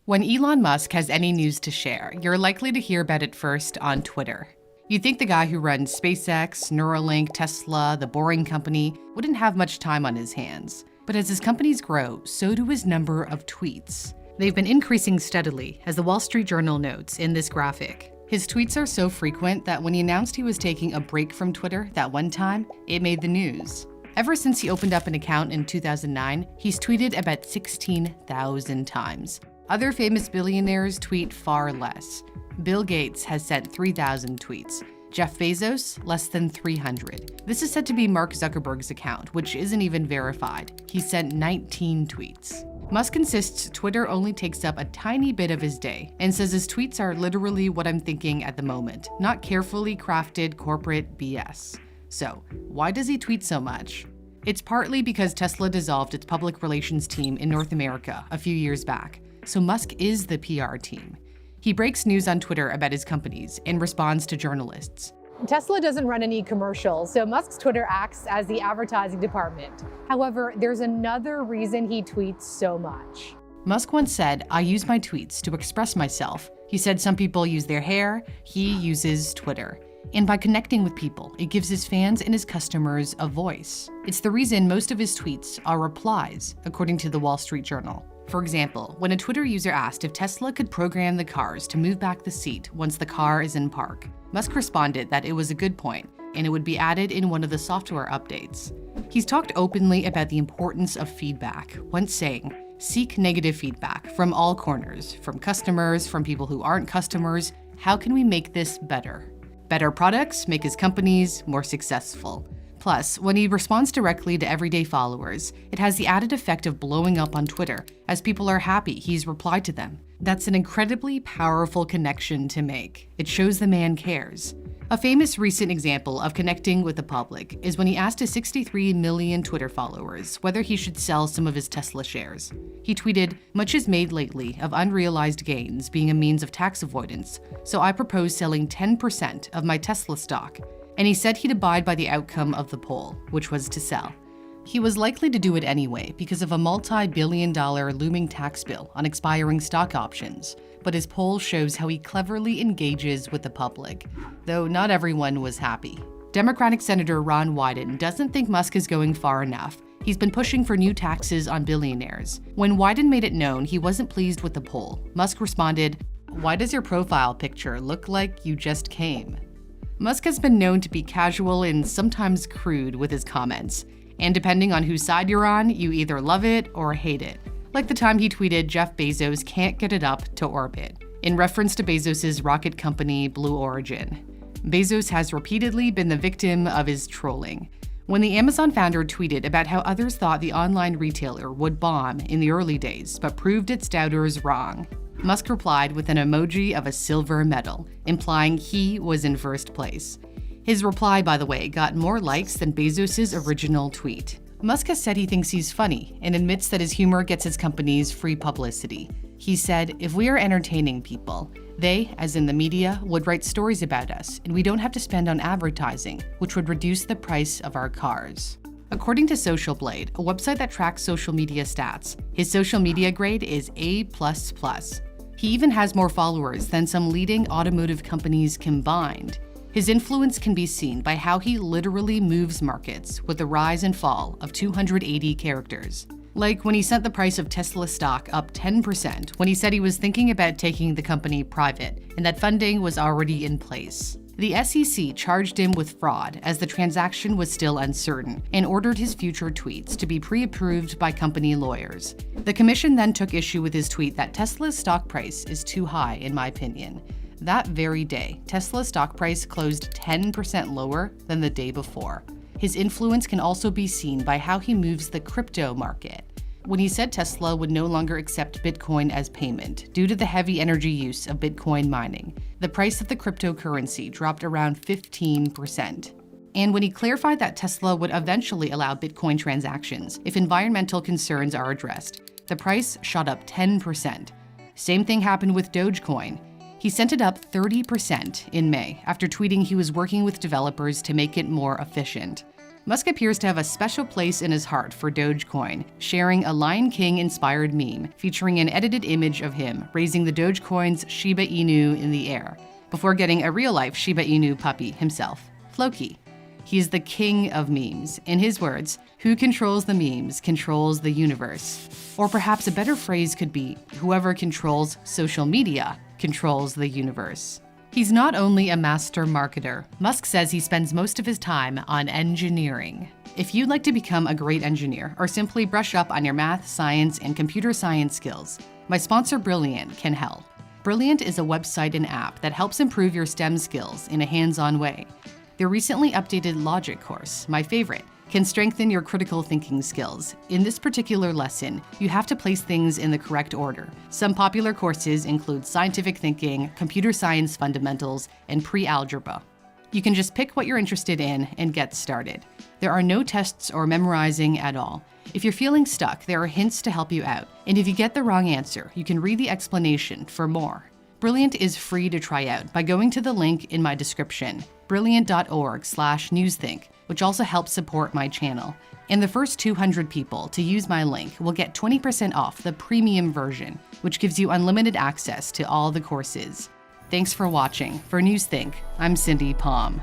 When Elon Musk has any news to share, you're likely to hear about it first on Twitter. You'd think the guy who runs SpaceX, Neuralink, Tesla, the Boring Company, wouldn't have much time on his hands. But as his companies grow, so do his number of tweets. They've been increasing steadily, as the Wall Street Journal notes in this graphic. His tweets are so frequent that when he announced he was taking a break from Twitter that one time, it made the news. Ever since he opened up an account in 2009, he's tweeted about 16,000 times. Other famous billionaires tweet far less. Bill Gates has sent 3,000 tweets. Jeff Bezos, less than 300. This is said to be Mark Zuckerberg's account, which isn't even verified. He sent 19 tweets. Musk insists Twitter only takes up a tiny bit of his day and says his tweets are literally what I'm thinking at the moment, not carefully crafted corporate BS. So, why does he tweet so much? It's partly because Tesla dissolved its public relations team in North America a few years back, so Musk is the PR team. He breaks news on Twitter about his companies and responds to journalists. Tesla doesn't run any commercials, so Musk's Twitter acts as the advertising department. However, there's another reason he tweets so much. Musk once said, "I use my tweets to express myself." He said some people use their hair, he uses Twitter. And by connecting with people, it gives his fans and his customers a voice. It's the reason most of his tweets are replies, according to the Wall Street Journal. For example, when a Twitter user asked if Tesla could program the cars to move back the seat once the car is in park, Musk responded that it was a good point, and it would be added in one of the software updates. He's talked openly about the importance of feedback, once saying, "Seek negative feedback from all corners, from customers, from people who aren't customers. How can we make this better?" Better products make his companies more successful. Plus, when he responds directly to everyday followers, it has the added effect of blowing up on Twitter, as people are happy he's replied to them. That's an incredibly powerful connection to make. It shows the man cares. A famous recent example of connecting with the public is when he asked his 63 million Twitter followers whether he should sell some of his Tesla shares. He tweeted, "Much is made lately of unrealized gains being a means of tax avoidance, so I propose selling 10% of my Tesla stock." And he said he'd abide by the outcome of the poll, which was to sell. He was likely to do it anyway because of a multi-billion-dollar looming tax bill on expiring stock options, but his poll shows how he cleverly engages with the public, though not everyone was happy. Democratic Senator Ron Wyden doesn't think Musk is going far enough. He's been pushing for new taxes on billionaires. When Wyden made it known he wasn't pleased with the poll, Musk responded, "Why does your profile picture look like you just came?" Musk has been known to be casual and sometimes crude with his comments, and depending on whose side you're on, you either love it or hate it. Like the time he tweeted Jeff Bezos can't get it up to orbit, in reference to Bezos' rocket company Blue Origin. Bezos has repeatedly been the victim of his trolling. When the Amazon founder tweeted about how others thought the online retailer would bomb in the early days, but proved its doubters wrong, Musk replied with an emoji of a silver medal, implying he was in first place. His reply, by the way, got more likes than Bezos' original tweet. Musk has said he thinks he's funny and admits that his humor gets his companies free publicity. He said, "If we are entertaining people, they, as in the media, would write stories about us, and we don't have to spend on advertising, which would reduce the price of our cars." According to Social Blade, a website that tracks social media stats, his social media grade is A++. He even has more followers than some leading automotive companies combined. His influence can be seen by how he literally moves markets with the rise and fall of 280 characters. Like when he sent the price of Tesla stock up 10% when he said he was thinking about taking the company private and that funding was already in place. The SEC charged him with fraud as the transaction was still uncertain and ordered his future tweets to be pre-approved by company lawyers. The commission then took issue with his tweet that Tesla's stock price is too high, in my opinion. That very day, Tesla's stock price closed 10% lower than the day before. His influence can also be seen by how he moves the crypto market. When he said Tesla would no longer accept Bitcoin as payment due to the heavy energy use of Bitcoin mining, the price of the cryptocurrency dropped around 15%. And when he clarified that Tesla would eventually allow Bitcoin transactions if environmental concerns are addressed, the price shot up 10%. Same thing happened with Dogecoin. He sent it up 30% in May after tweeting he was working with developers to make it more efficient. Musk appears to have a special place in his heart for Dogecoin, sharing a Lion King-inspired meme featuring an edited image of him raising the Dogecoin's Shiba Inu in the air, before getting a real-life Shiba Inu puppy himself, Floki. He is the king of memes. In his words, who controls the memes controls the universe. Or perhaps a better phrase could be, whoever controls social media controls the universe. He's not only a master marketer. Musk says he spends most of his time on engineering. If you'd like to become a great engineer or simply brush up on your math, science, and computer science skills, my sponsor Brilliant can help. Brilliant is a website and app that helps improve your STEM skills in a hands-on way. Their recently updated Logic course, my favorite, can strengthen your critical thinking skills. In this particular lesson, you have to place things in the correct order. Some popular courses include scientific thinking, computer science fundamentals, and pre-algebra. You can just pick what you're interested in and get started. There are no tests or memorizing at all. If you're feeling stuck, there are hints to help you out. And if you get the wrong answer, you can read the explanation for more. Brilliant is free to try out by going to the link in my description, brilliant.org/newsthink, which also helps support my channel. And the first 200 people to use my link will get 20% off the premium version, which gives you unlimited access to all the courses. Thanks for watching. For Newsthink, I'm Cindy Palm.